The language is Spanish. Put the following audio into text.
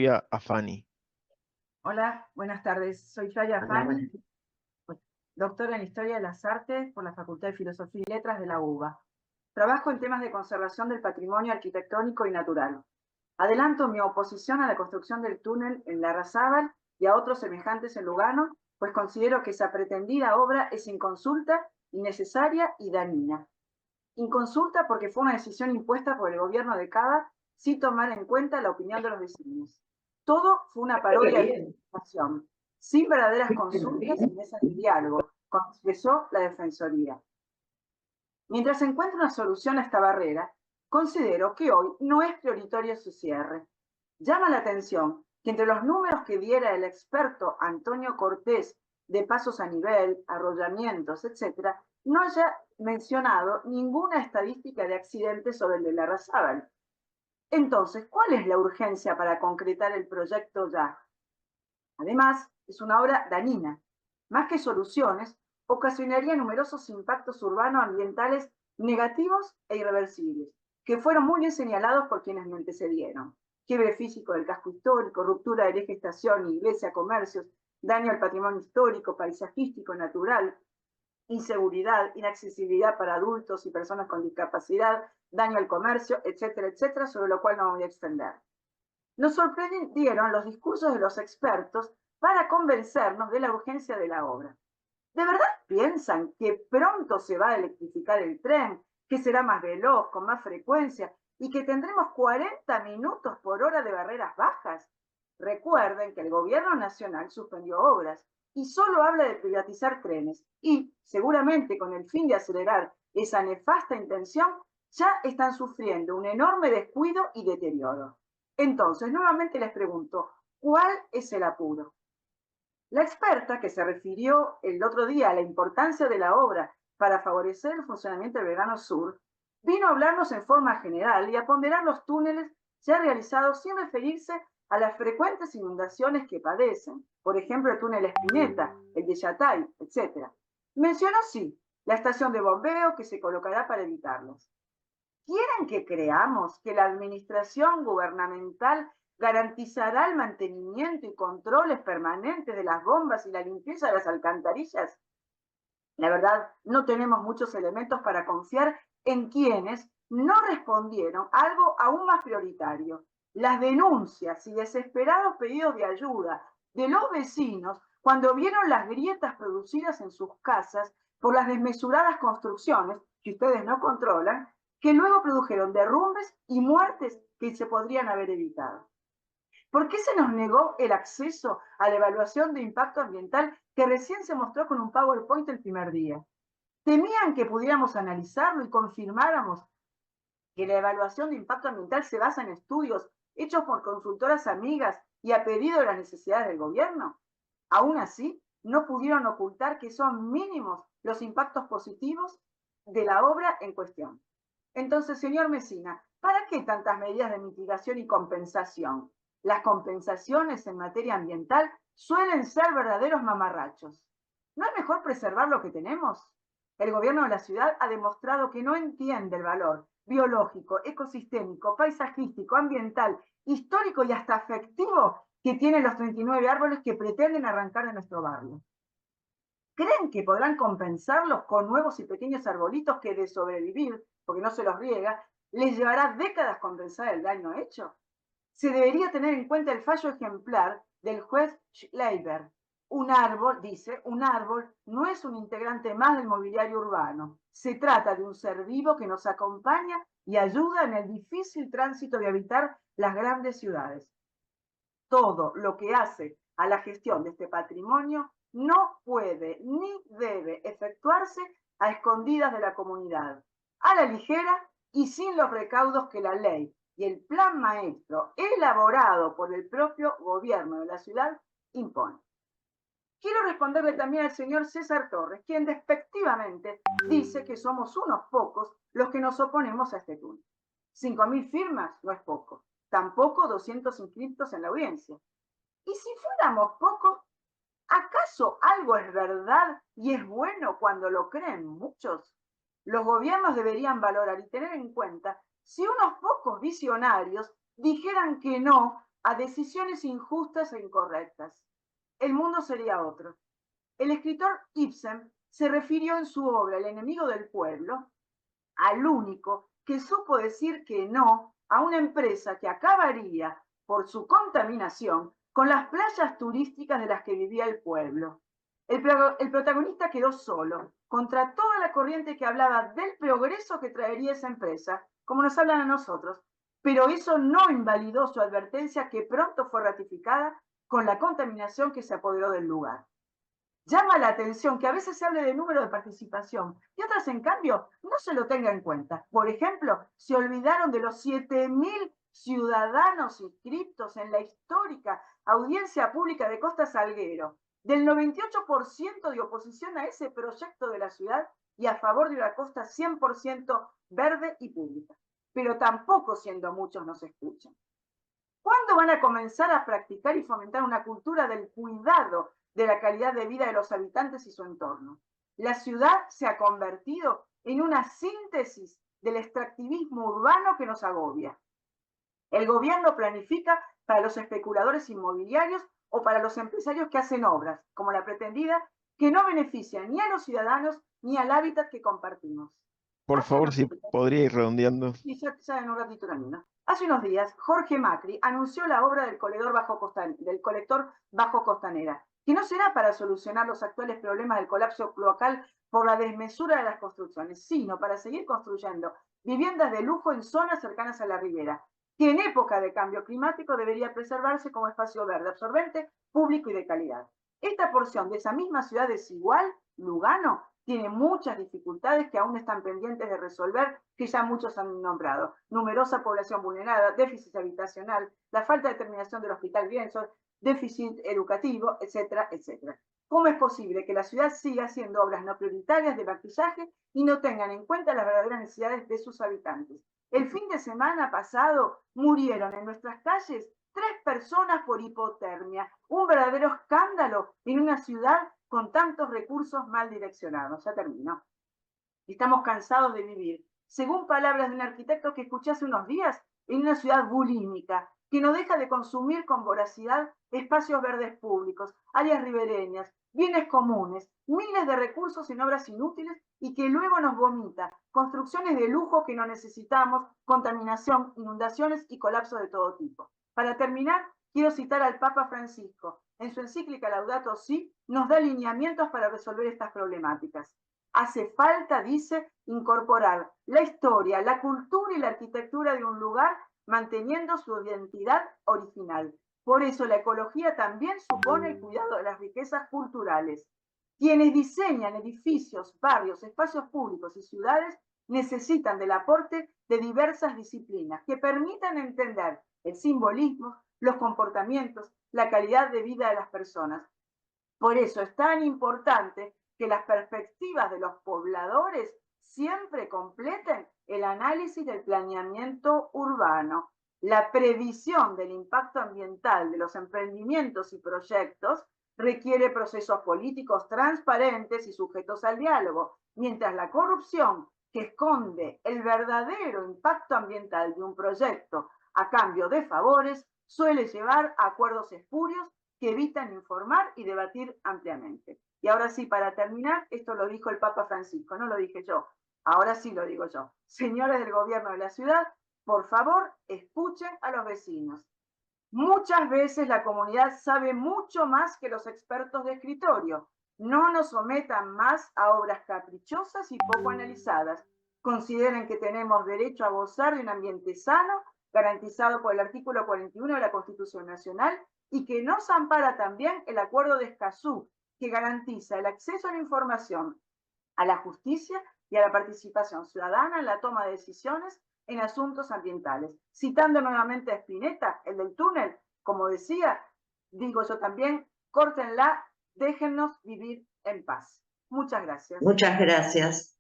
a Fanny. Hola, buenas tardes. Soy Yaya Fanny, doctora en Historia de las Artes por la Facultad de Filosofía y Letras de la UBA. Trabajo en temas de conservación del patrimonio arquitectónico y natural. Adelanto mi oposición a la construcción del túnel en Larrazábal y a otros semejantes en Lugano, pues considero que esa pretendida obra es inconsulta, innecesaria y dañina. Inconsulta porque fue una decisión impuesta por el gobierno de Cava sin tomar en cuenta la opinión de los vecinos. Todo fue una parodia de participación, sin verdaderas consultas y mesas de diálogo, como expresó la Defensoría. Mientras se encuentra una solución a esta barrera, considero que hoy no es prioritario su cierre. Llama la atención que entre los números que diera el experto Antonio Cortés de pasos a nivel, arrollamientos, etcétera, no haya mencionado ninguna estadística de accidentes sobre el de Larrazábal. Entonces, ¿cuál es la urgencia para concretar el proyecto ya? Además, es una obra dañina. Más que soluciones, ocasionaría numerosos impactos urbanos-ambientales negativos e irreversibles, que fueron muy bien señalados por quienes me antecedieron. Quiebre físico del casco histórico, ruptura del eje estación, iglesia, comercios, daño al patrimonio histórico, paisajístico, natural, inseguridad, inaccesibilidad para adultos y personas con discapacidad, daño al comercio, etcétera, etcétera, sobre lo cual no me voy a extender. Nos sorprendieron los discursos de los expertos para convencernos de la urgencia de la obra. ¿De verdad piensan que pronto se va a electrificar el tren, que será más veloz, con más frecuencia y que tendremos 40 minutos por hora de barreras bajas? Recuerden que el gobierno nacional suspendió obras y solo habla de privatizar trenes y, seguramente con el fin de acelerar esa nefasta intención, ya están sufriendo un enorme descuido y deterioro. Entonces, nuevamente les pregunto, ¿cuál es el apuro? La experta, que se refirió el otro día a la importancia de la obra para favorecer el funcionamiento del Verano Sur, vino a hablarnos en forma general y a ponderar los túneles ya realizados sin referirse a las frecuentes inundaciones que padecen, por ejemplo el túnel Espineta, el de Yatay, etc. Mencionó sí la estación de bombeo que se colocará para evitarlos. ¿Quieren que creamos que la administración gubernamental garantizará el mantenimiento y controles permanentes de las bombas y la limpieza de las alcantarillas? La verdad, no tenemos muchos elementos para confiar en quienes no respondieron a algo aún más prioritario: las denuncias y desesperados pedidos de ayuda de los vecinos cuando vieron las grietas producidas en sus casas por las desmesuradas construcciones que ustedes no controlan, que luego produjeron derrumbes y muertes que se podrían haber evitado. ¿Por qué se nos negó el acceso a la evaluación de impacto ambiental que recién se mostró con un PowerPoint el primer día? Temían que pudiéramos analizarlo y confirmáramos que la evaluación de impacto ambiental se basa en estudios hechos por consultoras amigas y a pedido de las necesidades del gobierno. Aún así, no pudieron ocultar que son mínimos los impactos positivos de la obra en cuestión. Entonces, señor Messina, ¿para qué tantas medidas de mitigación y compensación? Las compensaciones en materia ambiental suelen ser verdaderos mamarrachos. ¿No es mejor preservar lo que tenemos? El gobierno de la ciudad ha demostrado que no entiende el valor biológico, ecosistémico, paisajístico, ambiental, histórico y hasta afectivo que tienen los 39 árboles que pretenden arrancar de nuestro barrio. ¿Creen que podrán compensarlos con nuevos y pequeños arbolitos que, de sobrevivir, porque no se los riega, les llevará décadas compensar el daño hecho? Se debería tener en cuenta el fallo ejemplar del juez Schleiber. Un árbol, dice, un árbol no es un integrante más del mobiliario urbano. Se trata de un ser vivo que nos acompaña y ayuda en el difícil tránsito de habitar las grandes ciudades. Todo lo que hace a la gestión de este patrimonio no puede ni debe efectuarse a escondidas de la comunidad, a la ligera y sin los recaudos que la ley y el plan maestro elaborado por el propio gobierno de la ciudad impone. Quiero responderle también al señor César Torres, quien despectivamente dice que somos unos pocos los que nos oponemos a este túnel. 5.000 firmas no es poco, tampoco 200 inscriptos en la audiencia. Y si fuéramos pocos, ¿acaso algo es verdad y es bueno cuando lo creen muchos? Los gobiernos deberían valorar y tener en cuenta si unos pocos visionarios dijeran que no a decisiones injustas e incorrectas. El mundo sería otro. El escritor Ibsen se refirió en su obra El enemigo del pueblo al único que supo decir que no a una empresa que acabaría por su contaminación con las playas turísticas de las que vivía el pueblo. El protagonista quedó solo, contra toda la corriente que hablaba del progreso que traería esa empresa, como nos hablan a nosotros, pero eso no invalidó su advertencia que pronto fue ratificada con la contaminación que se apoderó del lugar. Llama la atención que a veces se hable de número de participación y otras, en cambio, no se lo tenga en cuenta. Por ejemplo, se olvidaron de los 7.000 ciudadanos inscriptos en la histórica audiencia pública de Costa Salguero, del 98% de oposición a ese proyecto de la ciudad y a favor de una costa 100% verde y pública. Pero tampoco, siendo muchos, nos escuchan. ¿Cuándo van a comenzar a practicar y fomentar una cultura del cuidado de la calidad de vida de los habitantes y su entorno? La ciudad se ha convertido en una síntesis del extractivismo urbano que nos agobia. El gobierno planifica para los especuladores inmobiliarios o para los empresarios que hacen obras, como la pretendida, que no benefician ni a los ciudadanos ni al hábitat que compartimos. Por favor, si podría ir redondeando. Sí, ya en un ratito termino. Hace unos días, Jorge Macri anunció la obra del colector Bajo Costanera, que no será para solucionar los actuales problemas del colapso cloacal por la desmesura de las construcciones, sino para seguir construyendo viviendas de lujo en zonas cercanas a la ribera, que en época de cambio climático debería preservarse como espacio verde, absorbente, público y de calidad. Esta porción de esa misma ciudad desigual, Lugano, tiene muchas dificultades que aún están pendientes de resolver, que ya muchos han nombrado. Numerosa población vulnerada, déficit habitacional, la falta de terminación del Hospital Bienso, déficit educativo, etcétera, etcétera. ¿Cómo es posible que la ciudad siga haciendo obras no prioritarias de maquillaje y no tengan en cuenta las verdaderas necesidades de sus habitantes? El fin de semana pasado murieron en nuestras calles 3 personas por hipotermia. Un verdadero escándalo en una ciudad con tantos recursos mal direccionados. Ya termino. Estamos cansados de vivir, según palabras de un arquitecto que escuché hace unos días, en una ciudad bulímica, que no deja de consumir con voracidad espacios verdes públicos, áreas ribereñas, bienes comunes, miles de recursos en obras inútiles y que luego nos vomita construcciones de lujo que no necesitamos, contaminación, inundaciones y colapso de todo tipo. Para terminar, quiero citar al Papa Francisco. En su encíclica Laudato Si, nos da lineamientos para resolver estas problemáticas. Hace falta, dice, incorporar la historia, la cultura y la arquitectura de un lugar manteniendo su identidad original. Por eso la ecología también supone el cuidado de las riquezas culturales. Quienes diseñan edificios, barrios, espacios públicos y ciudades necesitan del aporte de diversas disciplinas que permitan entender el simbolismo, los comportamientos, la calidad de vida de las personas. Por eso es tan importante que las perspectivas de los pobladores siempre completen el análisis del planeamiento urbano. La previsión del impacto ambiental de los emprendimientos y proyectos requiere procesos políticos transparentes y sujetos al diálogo, mientras la corrupción que esconde el verdadero impacto ambiental de un proyecto a cambio de favores suele llevar a acuerdos espurios que evitan informar y debatir ampliamente. Y ahora sí, para terminar, esto lo dijo el Papa Francisco, no lo dije yo, ahora sí lo digo yo. Señores del gobierno de la ciudad, por favor, escuchen a los vecinos. Muchas veces la comunidad sabe mucho más que los expertos de escritorio. No nos sometan más a obras caprichosas y poco analizadas. Consideren que tenemos derecho a gozar de un ambiente sano, garantizado por el artículo 41 de la Constitución Nacional, y que nos ampara también el Acuerdo de Escazú, que garantiza el acceso a la información, a la justicia y a la participación ciudadana en la toma de decisiones en asuntos ambientales. Citando nuevamente a Spinetta, el del túnel, como decía, digo yo también, córtenla, déjennos vivir en paz. Muchas gracias. Muchas gracias.